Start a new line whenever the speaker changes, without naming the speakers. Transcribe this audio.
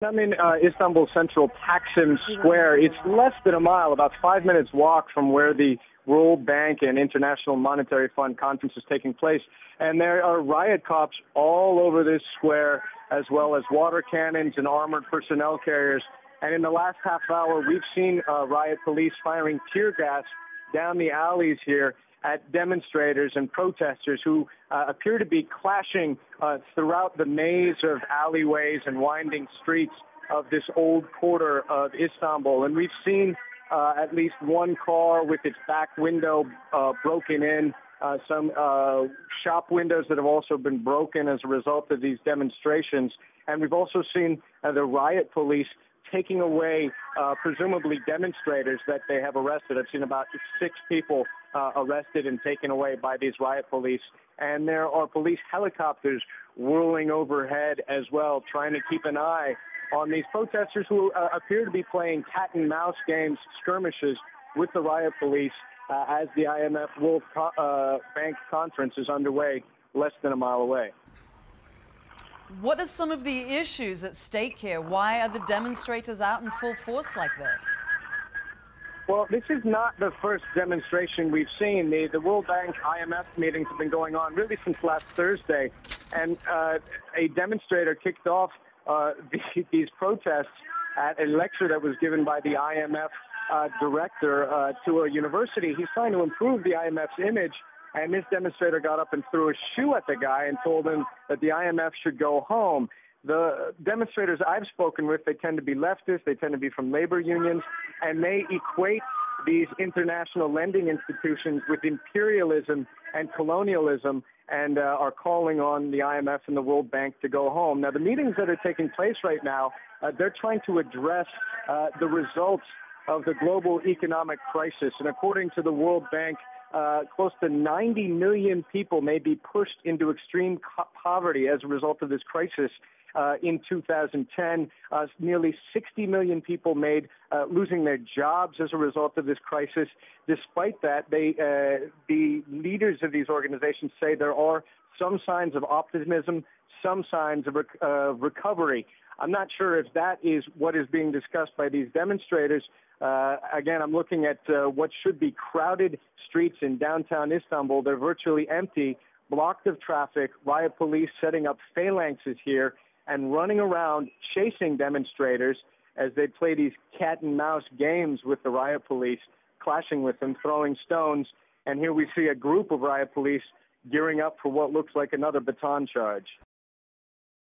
I'm in Istanbul Central Taksim Square. It's less than a mile, about 5 minutes walk from where the World Bank and International Monetary Fund conference is taking place. And there are riot cops all over this square, as well as water cannons and armored personnel carriers. And in the last half hour, we've seen riot police firing tear gas down the alleys here at demonstrators and protesters who appear to be clashing throughout the maze of alleyways and winding streets of this old quarter of Istanbul. And we've seen at least one car with its back window broken in, some shop windows that have also been broken as a result of these demonstrations. And we've also seen the riot police taking away presumably demonstrators that they have arrested. I've seen about 6 people arrested and taken away by these riot police. And there are police helicopters whirling overhead as well, trying to keep an eye on these protesters who appear to be playing cat and mouse games, skirmishes with the riot police as the IMF World Bank conference is underway less than a mile away.
What are some of the issues at stake here? Why are the demonstrators out in full force like this?
Well, this is not the first demonstration we've seen. The World Bank IMF meetings have been going on really since last Thursday. And a demonstrator kicked off these protests at a lecture that was given by the IMF director to a university. He's trying to improve the IMF's image. And this demonstrator got up and threw a shoe at the guy and told him that the IMF should go home. The demonstrators I've spoken with, they tend to be leftist, they tend to be from labor unions, and they equate these international lending institutions with imperialism and colonialism and are calling on the IMF and the World Bank to go home. Now, the meetings that are taking place right now, they're trying to address the results of the global economic crisis. And according to the World Bank, close to 90 million people may be pushed into extreme poverty as a result of this crisis in 2010. Nearly 60 million people made losing their jobs as a result of this crisis. Despite that, the leaders of these organizations say there are some signs of optimism, some signs of recovery. I'm not sure if that is what is being discussed by these demonstrators. Again, I'm looking at what should be crowded streets in downtown Istanbul. They're virtually empty, blocked of traffic, riot police setting up phalanxes here and running around chasing demonstrators as they play these cat and mouse games with the riot police, clashing with them, throwing stones. And here we see a group of riot police gearing up for what looks like another baton charge.